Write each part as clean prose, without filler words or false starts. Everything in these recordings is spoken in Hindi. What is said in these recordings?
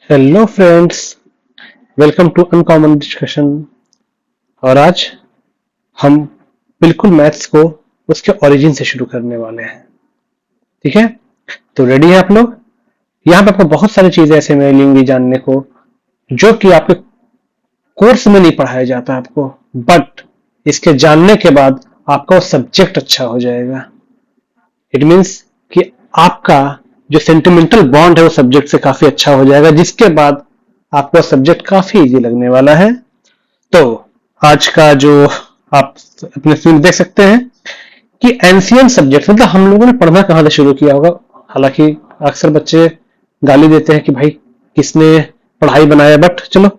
Hello friends, welcome to uncommon discussion. और आज हम बिल्कुल मैथ्स को उसके ओरिजिन से शुरू करने वाले हैं। ठीक है, तो रेडी है आप लोग? यहाँ पे आपको बहुत सारी चीजें ऐसे मिलेंगी जानने को जो कि आपके कोर्स में नहीं पढ़ाया जाता आपको, बट इसके जानने के बाद आपका वो सब्जेक्ट अच्छा हो जाएगा। इट मीन्स कि आपका जो सेंटिमेंटल बॉन्ड है वो सब्जेक्ट से काफी अच्छा हो जाएगा, जिसके बाद आपको सब्जेक्ट काफी इजी लगने वाला है। तो आज का जो आप अपने स्क्रीन देख सकते हैं कि एंशियंट सब्जेक्ट मतलब हम लोगों ने पढ़ना कहां से शुरू किया होगा। हालांकि अक्सर बच्चे गाली देते हैं कि भाई किसने पढ़ाई बनाया, बट चलो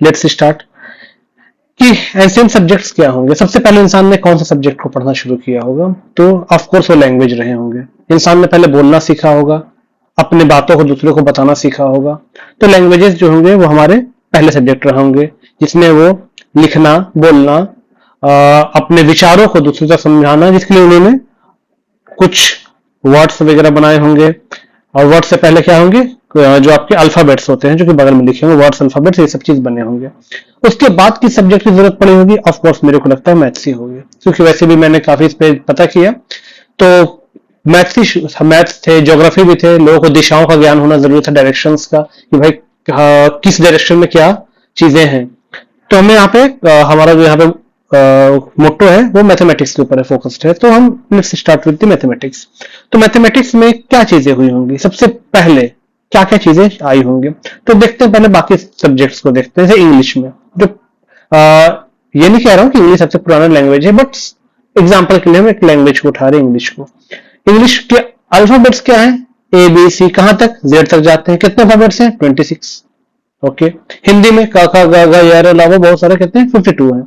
लेट्स स्टार्ट कि एंशियंट सब्जेक्ट्स क्या होंगे। सबसे पहले इंसान ने कौन सा सब्जेक्ट को पढ़ना शुरू किया होगा, तो ऑफ कोर्स वो लैंग्वेज रहे होंगे। इंसान ने पहले बोलना सीखा होगा, अपने बातों को दूसरे को बताना सीखा होगा। तो लैंग्वेजेस जो होंगे वो हमारे पहले सब्जेक्ट रहे होंगे, जिसमें वो लिखना, बोलना, अपने विचारों को दूसरों तक समझाना, जिसके लिए उन्होंने कुछ वर्ड्स वगैरह बनाए होंगे। और वर्ड से पहले क्या होंगे, जो आपके अल्फाबेट्स होते हैं जो कि बगल में लिखे होंगे, वर्ड्स, अल्फाबेट्स, ये सब चीज बने होंगे। उसके बाद किस सब्जेक्ट की जरूरत पड़ी होगी? ऑफ कोर्स मेरे को लगता है मैथ्स ही होगी, क्योंकि वैसे भी मैंने काफी इस पे पता किया तो मैथ्स थे, ज्योग्राफी भी थे। लोगों को दिशाओं का ज्ञान होना जरूरी था, डायरेक्शंस का, कि भाई किस डायरेक्शन में क्या चीजें हैं। तो हमें यहाँ पे हमारा जो यहाँ पे मोटो है वो मैथमेटिक्स के ऊपर है, फोकस्ड है। तो हम let's start with the mathematics. तो मैथमेटिक्स में क्या चीजें हुई होंगी? सबसे पहले क्या क्या चीजें आई होंगी, तो देखते हैं। पहले बाकी सब्जेक्ट्स को देखते हैं। जैसे इंग्लिश में जो ये नहीं कह रहा हूँ कि इंग्लिश सबसे पुराना लैंग्वेज है, बट एग्जाम्पल के लिए हम एक लैंग्वेज को उठा रहे हैं, इंग्लिश को। इंग्लिश के अल्फाबेट्स क्या है? ए बी सी, कहां तक? जेड तक जाते हैं। कितने अल्फाबेट्स हैं? 26। ओके। हिंदी में का ख ग घ य अलावा बहुत सारे कितने हैं? 52 हैं।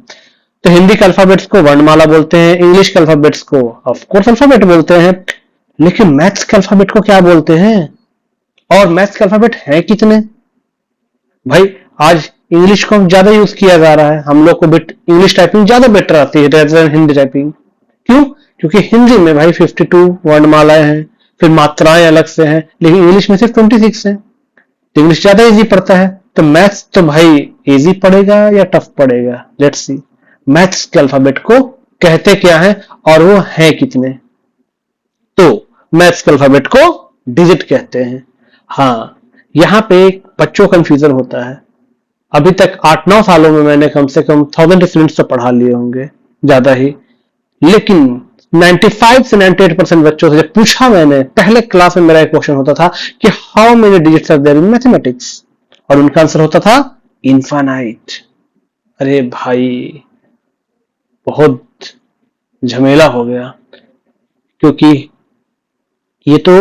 तो हिंदी के अल्फाबेट्स को वर्णमाला बोलते हैं, इंग्लिश के अल्फाबेट्स को ऑफ कोर्स अल्फाबेट बोलते हैं। लेकिन मैथ्स के अल्फाबेट को क्या बोलते हैं? और मैथ्स के अल्फाबेट हैं कितने? भाई आज इंग्लिश को ज्यादा यूज किया जा रहा है, हम लोग को बिट इंग्लिश टाइपिंग ज्यादा बेटर आती है रेदर देन हिंदी टाइपिंग। क्यों? क्योंकि हिंदी में भाई 52 वर्णमालाएं हैं, फिर मात्राएं अलग से हैं, लेकिन इंग्लिश में सिर्फ 26 है। तो इंग्लिश ज्यादा इजी पड़ता है। तो मैथ्स तो भाई इजी पड़ेगा या टफ पड़ेगा? Let's see. मैथ्स के अल्फाबेट को कहते क्या है और वो है कितने? तो मैथ्स के अल्फाबेट को डिजिट कहते हैं। हाँ, यहां पे बच्चों का कंफ्यूजन होता है। अभी तक 8-9 सालों में मैंने कम से कम 1000 स्टूडेंट्स तो पढ़ा लिए होंगे, ज्यादा ही। लेकिन 95 से 98% बच्चों से जब पूछा मैंने, पहले क्लास में मेरा एक क्वेश्चन होता था कि how many digits are there in mathematics, और उनका आंसर होता था इनफाइनाइट। अरे भाई बहुत झमेला हो गया, क्योंकि ये तो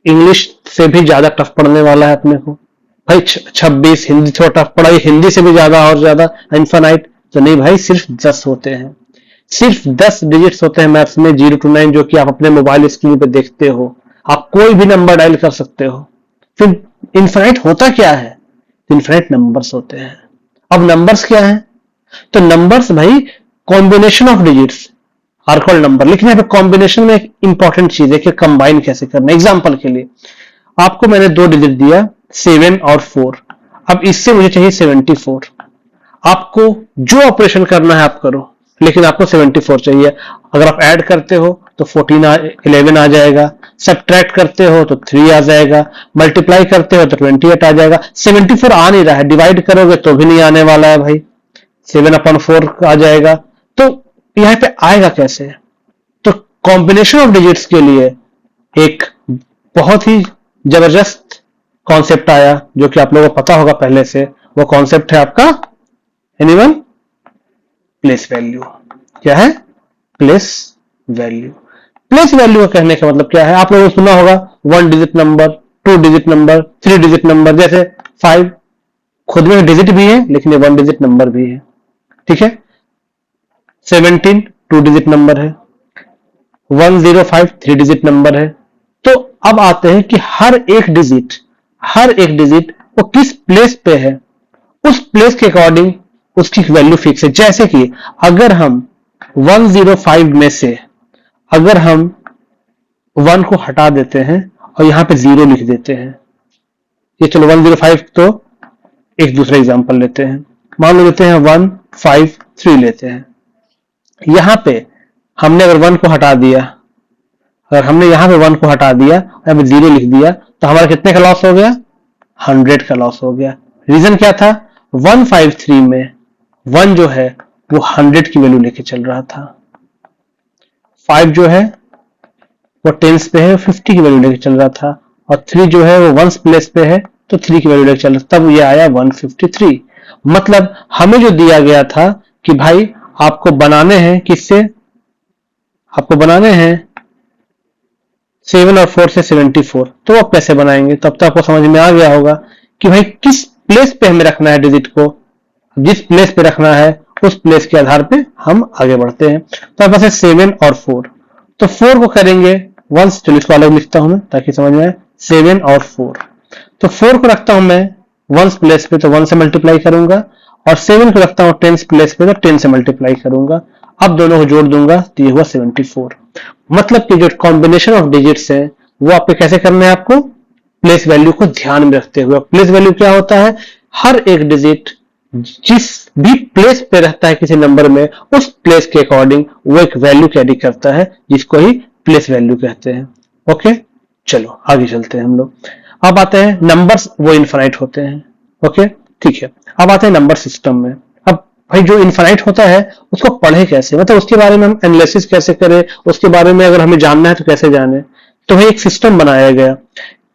इंग्लिश से भी ज्यादा टफ पढ़ने वाला है अपने को। भाई 26, हिंदी थोड़ा टफ पड़ा, ये हिंदी से भी ज्यादा और ज्यादा इनफाइनाइट। तो नहीं भाई, सिर्फ 10 होते हैं, सिर्फ 10 डिजिट्स होते हैं मैथ्स में, 0 to 9, जो कि आप अपने मोबाइल स्क्रीन पे देखते हो। आप कोई भी नंबर डायल कर सकते हो। फिर इनफाइनाइट होता क्या है? इनफाइनाइट नंबर्स होते हैं। अब नंबर्स क्या है? तो नंबर्स भाई combination of digits are called number. लेकिन यहाँ पे कॉम्बिनेशन में एक इंपॉर्टेंट चीज है कि कंबाइन कैसे करना है। एग्जाम्पल के लिए आपको मैंने 2 डिजिट दिया, 7 और 4। अब इससे मुझे चाहिए 74। आपको जो ऑपरेशन करना है आप करो, लेकिन आपको 74 चाहिए। अगर आप ऐड करते हो तो 11 आ जाएगा, सब्ट्रैक्ट करते हो तो 3 आ जाएगा, मल्टीप्लाई करते हो तो 28 आ जाएगा। 74 आ नहीं रहा है, डिवाइड करोगे तो भी नहीं आने वाला है भाई, 7/4 आ जाएगा। तो यहाँ पे आएगा कैसे? तो कॉम्बिनेशन ऑफ डिजिट्स के लिए एक बहुत ही जबरदस्त कॉन्सेप्ट आया, जो कि आप लोगों को पता होगा पहले से। वो कॉन्सेप्ट है आपका एनीवन? Place value. क्या है? Place value. प्लेस वैल्यू का कहने का मतलब क्या है? आप लोगों ने सुना होगा 1 digit number, 2 digit number, 3 digit number. जैसे 5 खुद में डिजिट भी है, लेकिन ये 1 डिजिट नंबर भी है। ठीक है। 17 2 डिजिट नंबर है। 105 3 डिजिट नंबर है। तो अब आते हैं कि हर एक डिजिट वो किस प्लेस पे है, उस प्लेस के अकॉर्डिंग उसकी वैल्यू फिक्स है। जैसे कि अगर हम 105 में से अगर हम 1 को हटा देते हैं और यहां पे 0 लिख देते हैं, ये चलो 105 तो एक दूसरा एग्जांपल लेते हैं, मान लो लेते हैं 153 लेते हैं। यहां पे हमने अगर 1 को हटा दिया, अगर हमने यहां पे 1 को हटा दिया और 0 लिख दिया तो हमारा कितने का लॉस हो गया, 100 का लॉस हो गया। रीजन क्या था, 153 में 1 जो है वो 100 की वैल्यू लेके चल रहा था, 5 जो है वो टेंस पे है, 50 की वैल्यू लेके चल रहा था, और 3 जो है वो वंस प्लेस पे है तो 3 की वैल्यू लेके चल रहा था, तब ये आया 153। मतलब हमें जो दिया गया था कि भाई आपको बनाने हैं किससे, आपको बनाने हैं 7 और 4 से 74, तो आप कैसे बनाएंगे, तब तक आपको समझ में आ गया होगा कि भाई किस प्लेस पे हमें रखना है डिजिट को, जिस प्लेस पे रखना है उस प्लेस के आधार पे हम आगे बढ़ते हैं। तो आपके पास 7 और 4, तो 4 को करेंगे वंस, चलिए इसको अलग लिखता हूं मैं ताकि समझ में आए, 7 और 4, तो 4 को रखता हूं मैं वंस प्लेस पे तो 1 से मल्टीप्लाई करूंगा, और 7 को रखता हूं टेंस प्लेस पे तो 10 से मल्टीप्लाई करूंगा। अब दोनों को जोड़ दूंगा तो ये हुआ 74। मतलब कि जो कॉम्बिनेशन ऑफ डिजिट्स है वो आपको कैसे करना है, आपको प्लेस वैल्यू को ध्यान में रखते हुए। प्लेस वैल्यू क्या होता है, हर एक डिजिट जिस भी प्लेस पे रहता है किसी नंबर में, उस प्लेस के अकॉर्डिंग वो एक वैल्यू कैरी करता है, जिसको ही प्लेस वैल्यू कहते हैं। ओके, चलो आगे चलते हैं हम लोग। अब आते हैं नंबर्स, वो इनफाइनाइट होते हैं। ओके ठीक है, अब आते हैं नंबर सिस्टम में। अब भाई जो इनफाइनाइट होता है उसको पढ़े कैसे, मतलब उसके बारे में हम एनालिसिस कैसे करें, उसके बारे में अगर हमें जानना है तो कैसे जाने। तो भाई एक सिस्टम बनाया गया,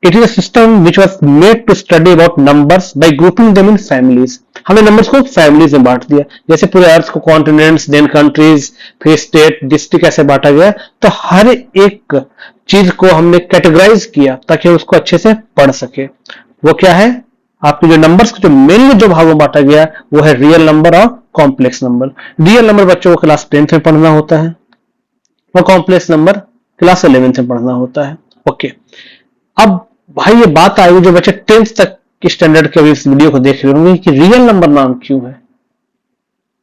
it is a system which was made to study about numbers by grouping them in families. हमने नंबर्स को फैमिलीज में बांट दिया, जैसे पूरे अर्थ को कॉन्टिनेंट्स, देन कंट्रीज, फिर स्टेट, डिस्ट्रिक्ट ऐसे बांटा गया। तो हर एक चीज को हमने कैटेगराइज किया ताकि उसको अच्छे से पढ़ सके। वो क्या है, आपके जो नंबर्स को जो मेनली जो भागों में बांटा गया वो है रियल नंबर और कॉम्प्लेक्स नंबर। रियल नंबर बच्चों को क्लास 10th में पढ़ना होता है और कॉम्प्लेक्स नंबर क्लास 11th में पढ़ना होता है। ओके, अब भाई ये बात आई जो बच्चे 10th तक के स्टैंडर्ड के अभी इस वीडियो को देख रहे होंगे कि रियल नंबर नाम क्यों है।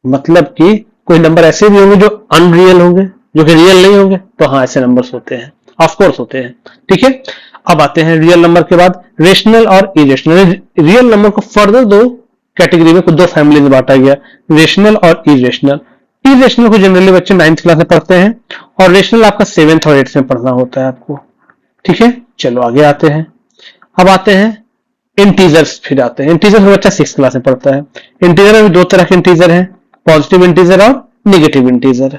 मतलब कि कोई नंबर ऐसे भी होंगे जो अनरियल होंगे, जो कि रियल नहीं होंगे, तो हाँ ऐसे नंबर्स होते हैं, ऑफ कोर्स होते हैं। ठीक है, अब आते हैं रियल नंबर के बाद रेशनल और इरेशनल। रियल नंबर को फर्दर दो कैटेगरी में, दो फैमिली में बांटा गया, रेशनल और इरेशनल। इरेशनल को जनरली बच्चे 9th क्लास में पढ़ते हैं और रेशनल आपका 7th और 8th में पढ़ना होता है आपको। ठीक है, चलो आगे आते हैं। अब आते हैं इंटीजर्स, फिर आते हैं इंटीजर में बच्चा 6th क्लास में पढ़ता है। इंटीजर में दो तरह के इंटीजर हैं, पॉजिटिव इंटीजर और नेगेटिव इंटीजर।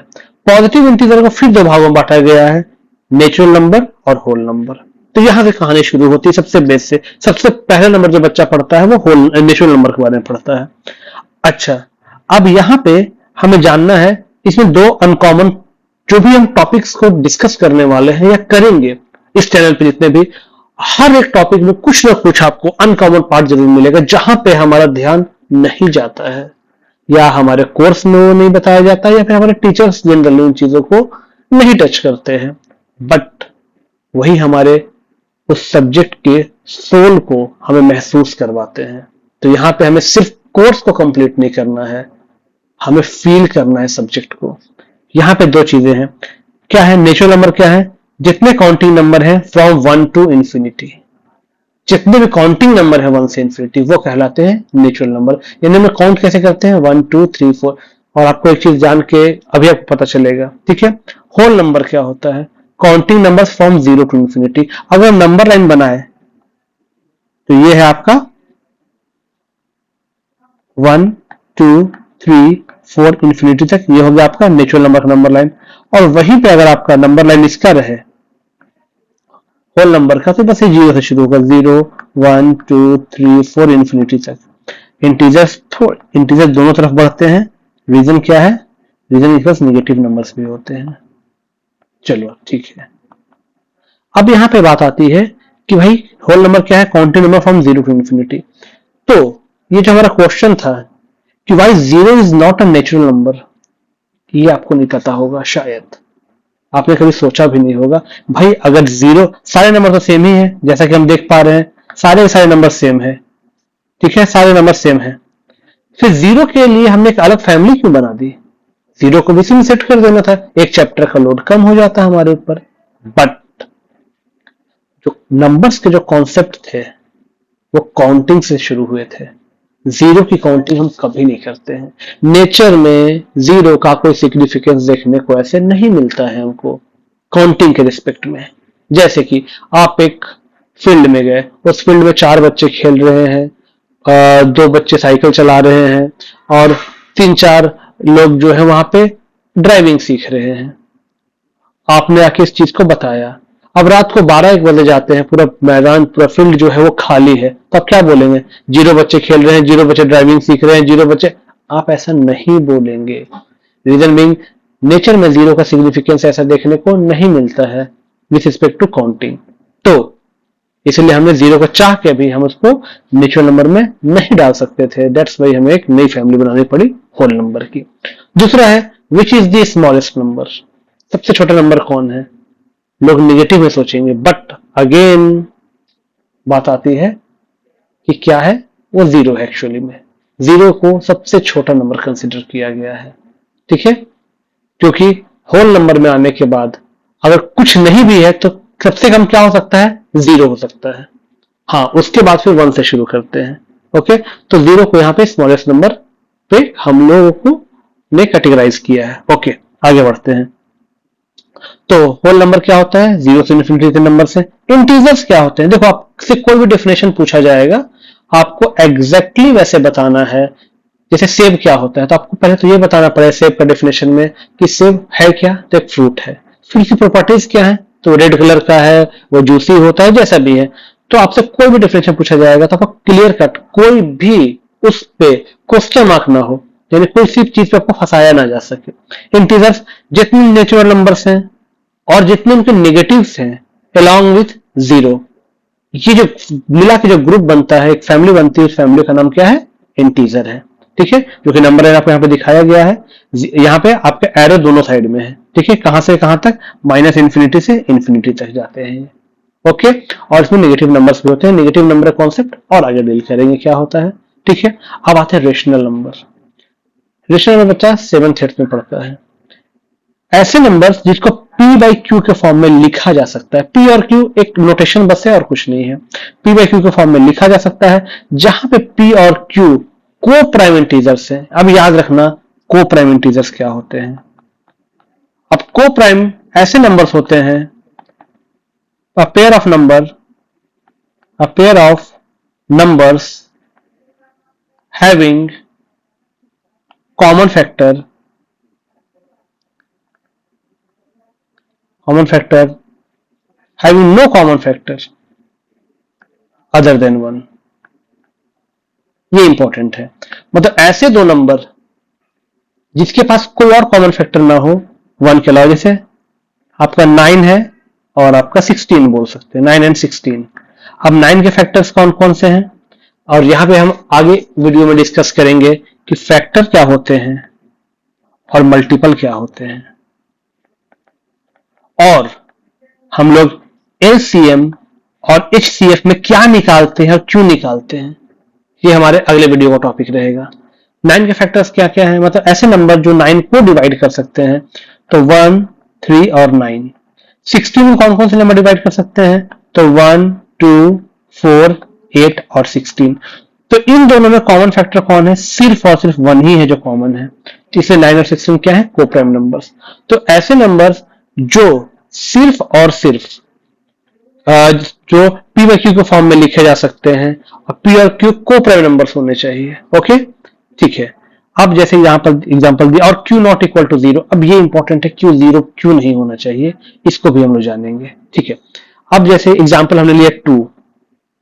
पॉजिटिव इंटीजर को फिर दो भागों में बांटा गया है, नेचुरल नंबर और होल नंबर। तो यहां से कहानी शुरू होती है सबसे बेस से। सबसे पहला नंबर जो बच्चा पढ़ता है वो होल नेचुरल नंबर के बारे में पढ़ता है। अच्छा, अब यहां पे हमें जानना है, इसमें दो अनकॉमन जो भी हम टॉपिक्स को डिस्कस करने वाले हैं या करेंगे इस चैनल पे, जितने भी, हर एक टॉपिक में कुछ ना कुछ आपको अनकॉमन पार्ट जरूर मिलेगा जहां पे हमारा ध्यान नहीं जाता है, या हमारे कोर्स में वो नहीं बताया जाता है, या फिर हमारे टीचर्स जनरली उन चीजों को नहीं टच करते हैं, बट वही हमारे उस सब्जेक्ट के सोल को हमें महसूस करवाते हैं। तो यहाँ पे हमें सिर्फ कोर्स को कंप्लीट नहीं करना है, हमें फील करना है सब्जेक्ट को। यहाँ पे दो चीजें हैं, क्या है, नेचुरल नंबर क्या है, जितने काउंटिंग नंबर हैं फ्रॉम 1 टू इंफिनिटी, जितने भी काउंटिंग नंबर है 1 से इंफिनिटी वो कहलाते हैं नेचुरल नंबर। यानी हम काउंट कैसे करते हैं, 1 2 3 4। और आपको एक चीज जान के अभी आपको पता चलेगा। ठीक है, होल नंबर क्या होता है, counting number from 0 to infinity. अगर नंबर लाइन बनाए तो ये है आपका 1 2 3 4 इंफिनिटी तक, ये हो गया आपका नेचुरल नंबर का नंबर लाइन। और वहीं पे अगर आपका नंबर लाइन इसका रहे होल नंबर का, तो बस ये 0 से शुरू होगा, 0 1 2 3 4 इंफिनिटी तक। इंटीजर्स दोनों तरफ बढ़ते हैं, रीजन क्या है, रीजन इक्वल्स नेगेटिव नंबर्स भी होते हैं। चलो ठीक है, अब यहां पे बात आती है कि भाई होल नंबर क्या है, counting number from 0 to infinity. तो ये जो हमारा क्वेश्चन था कि why 0 is not a natural number, ये आपको नहीं पता होगा, शायद आपने कभी सोचा भी नहीं होगा। भाई अगर 0, सारे नंबर तो सेम ही है, जैसा कि हम देख पा रहे हैं, सारे नंबर सेम है। ठीक है, सारे नंबर सेम है, फिर 0 के लिए हमने एक अलग फैमिली क्यों बना दी, 0 को भी इसी में सेट कर देना था, एक चैप्टर का लोड कम हो जाता हमारे ऊपर। बट जो नंबर्स के जो कॉन्सेप्ट थे वो काउंटिंग से शुरू हुए थे। जीरो की काउंटिंग हम कभी नहीं करते हैं। नेचर में जीरो का कोई सिग्निफिकेंस देखने को ऐसे नहीं मिलता है हमको काउंटिंग के रिस्पेक्ट में। जैसे कि आप एक फील्ड में गए, उस फील्ड में 4 बच्चे खेल रहे हैं, 2 बच्चे साइकिल चला रहे हैं और 3-4 लोग जो है वहां पे ड्राइविंग सीख रहे हैं। आपने आके इस चीज को बताया। अब रात को 12-1 बजे जाते हैं, पूरा मैदान, पूरा फील्ड जो है वो खाली है, तो आप क्या बोलेंगे? 0 बच्चे खेल रहे हैं, 0 बच्चे ड्राइविंग सीख रहे हैं, 0 बच्चे। आप ऐसा नहीं बोलेंगे। रीजन बीइंग, नेचर में जीरो का सिग्निफिकेंस ऐसा देखने को नहीं मिलता है विथ रिस्पेक्ट टू काउंटिंग। तो इसलिए हमने जीरो को चाह के भी हम उसको नेचुरल नंबर में नहीं डाल सकते थे। दैट्स वाई हमें एक नई फैमिली बनानी पड़ी होल नंबर की। दूसरा है which is the smallest number. सबसे छोटा नंबर कौन है? लोग निगेटिव में सोचेंगे, बट अगेन बात आती है कि क्या है वो? जीरो है। एक्चुअली में जीरो को सबसे छोटा नंबर कंसिडर किया गया है। ठीक है, क्योंकि होल नंबर में आने के बाद अगर कुछ नहीं भी है तो सबसे कम क्या हो सकता है? जीरो हो सकता है। हाँ, उसके बाद फिर 1 से शुरू करते हैं। ओके, तो जीरो को यहाँ पे स्मॉलेस्ट नंबर पे हम लोगों को ने कैटेगराइज किया है। ओके, आगे बढ़ते हैं। तो होल नंबर क्या होता है? 0 से इन्फिनिटी के नंबर से। इंटीजर्स क्या होते हैं? देखो, आपसे कोई भी डेफिनेशन पूछा जाएगा, आपको एग्जैक्टली वैसे बताना है। जैसे सेब क्या होता है, तो आपको पहले तो ये बताना पड़ेगा सेब का डेफिनेशन में कि सेब है क्या? तो एक फ्रूट है। फिर उसकी प्रॉपर्टीज क्या है? तो रेड कलर का है, वो जूसी होता है, जैसा भी है। तो आपसे कोई भी डेफिनेशन पूछा जाएगा तो आपको क्लियर कट, कोई भी उस पे क्वेश्चन मार्क ना हो, यानी कोई सी चीज पे आपको फंसाया ना जा सके। इंटीजर्स जितने नेचुरल नंबर्स हैं और जितने उनके नेगेटिव्स हैं अलॉन्ग विथ जीरो, ये जो मिला के जो ग्रुप बनता है, एक फैमिली बनती है, उस फैमिली का नाम क्या है? इंटीजर है। ठीक है, जो कि नंबर आपको यहाँ पे दिखाया गया है। यहाँ पे आपके एरो दोनों साइड में है। ठीक है, कहां से कहां तक? माइनस इन्फिनिटी से इन्फिनिटी तक जाते हैं। ओके, और इसमें नेगेटिव नंबर्स भी होते हैं। नेगेटिव नंबर कॉन्सेप्ट और आगे डील करेंगे क्या होता है। ठीक है, अब आते हैं रेशनल नंबर। रेशनल नंबर बच्चा 7th में पढ़ता है। ऐसे नंबर्स जिसको P बाई क्यू के फॉर्म में लिखा जा सकता है। P और Q एक नोटेशन बस है और कुछ नहीं है। P बाई क्यू के फॉर्म में लिखा जा सकता है, जहां पे P और Q को प्राइम इंटीजर्स है। अब याद रखना को प्राइम इंटीजर्स क्या होते हैं। अब को प्राइम ऐसे नंबर्स होते हैं, a pair of numbers having common factor having no common factor other than 1। ये इंपॉर्टेंट है। मतलब ऐसे दो नंबर जिसके पास कोई और कॉमन फैक्टर ना हो 1 के अलावा। जैसे आपका 9 है और आपका 16 बोल सकते हैं, 9 and 16। अब 9 के फैक्टर्स कौन कौन से हैं, और यहां पे हम आगे वीडियो में डिस्कस करेंगे कि फैक्टर क्या होते हैं और मल्टीपल क्या होते हैं, और हम लोग LCM और HCF में क्या निकालते हैं और क्यों निकालते हैं। ये हमारे अगले वीडियो का टॉपिक रहेगा। 9 के फैक्टर्स क्या क्या है, मतलब ऐसे नंबर जो 9 को डिवाइड कर सकते हैं, तो 1, 3 और 9। 16 में कौन कौन से नंबर डिवाइड कर सकते हैं, तो 1, 2, 4, 8 और 16। तो इन दोनों में कॉमन फैक्टर कौन है? सिर्फ और सिर्फ 1 ही है जो कॉमन है। इसलिए 9 और 16 क्या है? को प्राइम नंबर्स। तो ऐसे नंबर्स जो सिर्फ और सिर्फ जो P बाई क्यू के फॉर्म में लिखे जा सकते हैं, और P और Q को प्राइम नंबर्स होने चाहिए। ओके, ठीक है। अब जैसे यहाँ पर एग्जांपल दिया, और Q नॉट इक्वल टू 0। अब ये इंपॉर्टेंट है, Q 0 क्यों नहीं होना चाहिए, इसको भी हम लोग जानेंगे। ठीक है, अब जैसे एग्जांपल हमने लिया 2,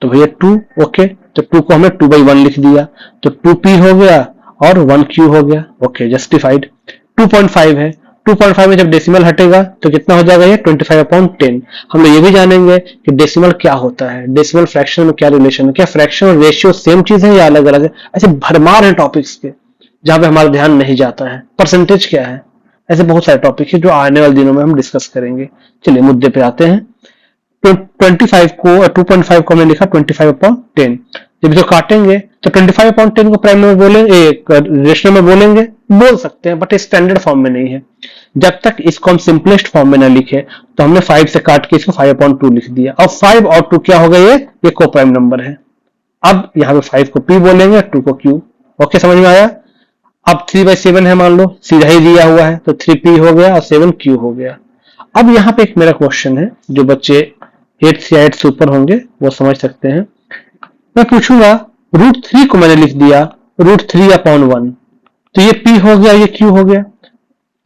तो भैया 2, ओके, तो 2 को हमने 2 बाई 1 लिख दिया, तो 2P हो गया और 1Q हो गया। Okay, justified. 2.5 है, 2.5 में जब डेसिमल हटेगा तो कितना हो जाएगा? ये 25/10। हम लोग ये भी जानेंगे कि डेसिमल क्या होता है, डेसिमल फ्रैक्शन में क्या रिलेशन है, क्या फ्रैक्शन और रेशियो सेम चीज है या अलग अलग है। ऐसे भरमार है टॉपिक्स के जहां पे हमारा ध्यान नहीं जाता है। परसेंटेज क्या है, ऐसे बहुत सारे टॉपिक है जो आने वाले दिनों में हम डिस्कस करेंगे। चलिए मुद्दे पे आते हैं। 25 को 2.5 को हमने लिखा 25/10। जब इसको काटेंगे तो 25/10 को प्राइम नंबर बोलेंगे, रेशनल में बोलेंगे, बोल सकते हैं, बट स्टैंडर्ड फॉर्म में नहीं है। जब तक इसको हम सिंपलेस्ट फॉर्म में ना लिखे, तो हमने 5 से काट के इसको 5/2 लिख दिया। और 5 और 2 क्या हो गए? ये को प्राइम नंबर है। अब यहाँ पे 5 को P बोलेंगे, 2 को Q। ओके, समझ में आया। अब 3/7 है, मान लो सीधा ही दिया हुआ है, तो 3P हो गया और 7Q हो गया। अब यहाँ पे एक मेरा क्वेश्चन है, जो बच्चे 8th या 8th से ऊपर होंगे वो समझ सकते हैं। मैं पूछूंगा √3 को मैंने लिख दिया √3/1, तो ये P हो गया, ये Q हो गया।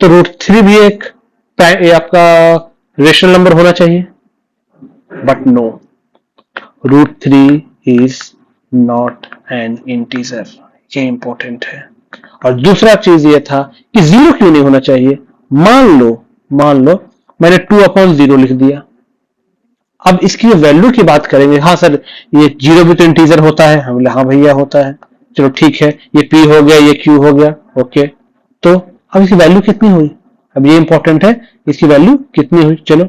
तो √3 भी एक आपका रेशनल नंबर होना चाहिए, but no, √3 is not an integer. ये इंपॉर्टेंट है। और दूसरा चीज ये था कि 0 क्यों नहीं होना चाहिए। मान लो मैंने 2/0 लिख दिया। अब इसकी वैल्यू की बात करेंगे। हाँ सर, ये 0 भी तो इंटीजर होता है। हम बोले हाँ भैया होता है। चलो ठीक है, ये P हो गया, ये Q हो गया। ओके, तो अब इसकी वैल्यू कितनी हुई, अब ये इंपॉर्टेंट है, इसकी वैल्यू कितनी हुई। चलो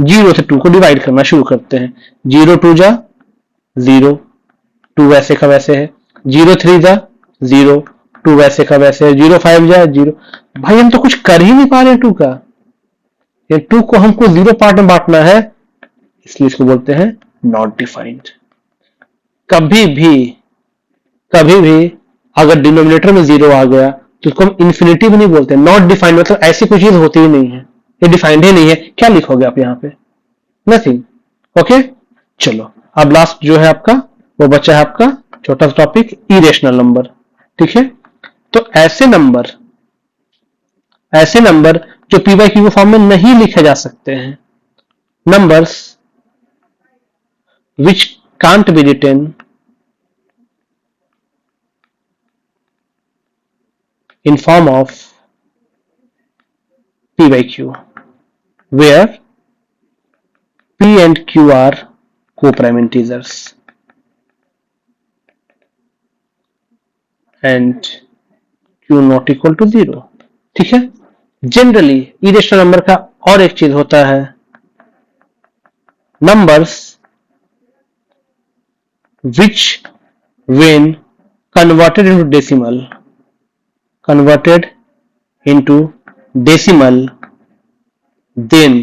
0 से 2 को डिवाइड करना शुरू करते हैं। 0 2 जा 0, 2 वैसे का वैसे है। 0 3 जा 0, 2 वैसे का वैसे है। 0 5 जा 0। भाई हम तो कुछ कर ही नहीं पा रहे हैं 2 का। ये 2 को हमको 0 पार्ट में बांटना है, इसलिए इसको बोलते हैं नॉट डिफाइंड। कभी भी अगर डिनोमिनेटर में 0 आ गया तो उसको हम इन्फिनिटी भी नहीं बोलते। नॉट डिफाइंड मतलब ऐसी कोई चीज होती ही नहीं है, ये डिफाइंड ही नहीं है। क्या लिखोगे आप यहाँ पे, नथिंग। ओके, चलो अब लास्ट जो है आपका वो बचा है आपका छोटा सा टॉपिक, इरेशनल नंबर। ठीक है, तो ऐसे नंबर जो P/Q फॉर्म में नहीं लिखे जा सकते हैं, numbers which can't be written in form of P/Q, where P and Q are co-prime integers and Q not equal to 0। ठीक है, जनरली इरेशनल नंबर का और एक चीज होता है, numbers which when converted into decimal then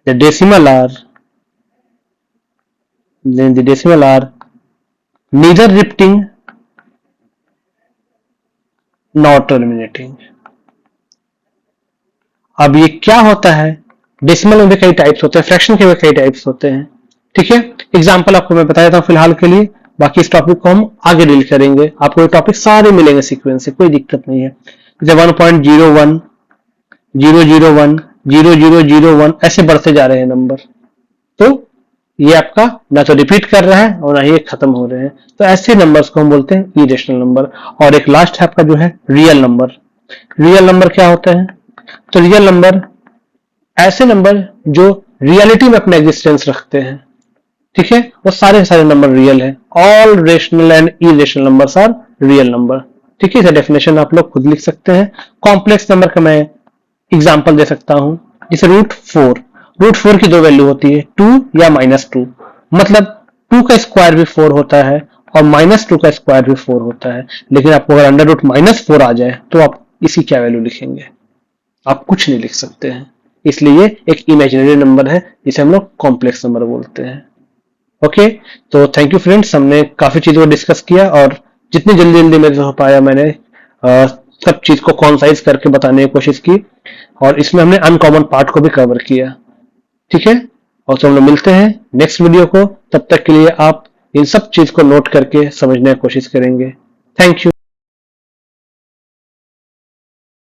the decimal are neither repeating nor terminating। अब ये क्या होता है, डेसिमल में भी कई टाइप्स होते हैं, फ्रैक्शन के भी कई टाइप्स होते हैं। ठीक है, एग्जांपल आपको मैं बता देता हूं फिलहाल के लिए, बाकी इस टॉपिक को हम आगे डील करेंगे। आपको ये टॉपिक सारे मिलेंगे सीक्वेंस से, कोई दिक्कत नहीं है। जैसे 1.01 001 0001 ऐसे बढ़ते जा रहे हैं नंबर, तो ये आपका ना तो रिपीट कर रहा है और ना ही ये खत्म हो रहे हैं, तो ऐसे नंबर्स को हम बोलते हैं इरेशनल नंबर। और एक लास्ट है आपका जो है रियल नंबर। रियल नंबर क्या होता है, तो रियल नंबर ऐसे नंबर जो रियलिटी में अपना एग्जिस्टेंस रखते हैं। ठीक है, वो सारे नंबर रियल है। All rational and irrational numbers are real number. ठीक है, इसका डेफिनेशन आप लोग खुद लिख सकते हैं। कॉम्प्लेक्स नंबर का मैं एग्जांपल दे सकता हूं, जैसे √4 की दो वैल्यू होती है, 2 या -2। मतलब 2 का स्क्वायर भी 4 होता है और -2 का स्क्वायर भी 4 होता है। लेकिन आपको अगर √-4 आ जाए तो आप इसी क्या वैल्यू लिखेंगे, आप कुछ नहीं लिख सकते हैं। इसलिए एक इमेजिनरी नंबर है जिसे हम लोग कॉम्प्लेक्स नंबर बोलते हैं। ओके, तो थैंक यू फ्रेंड्स, हमने काफी चीजों को डिस्कस किया और जितनी जल्दी मेरे से हो पाया मैंने सब चीज को कॉन्साइज करके बताने की कोशिश की, और इसमें हमने अनकॉमन पार्ट को भी कवर किया। ठीक है, और तो हम लोग मिलते हैं नेक्स्ट वीडियो को। तब तक के लिए आप इन सब चीज को नोट करके समझने की कोशिश करेंगे। Thank you.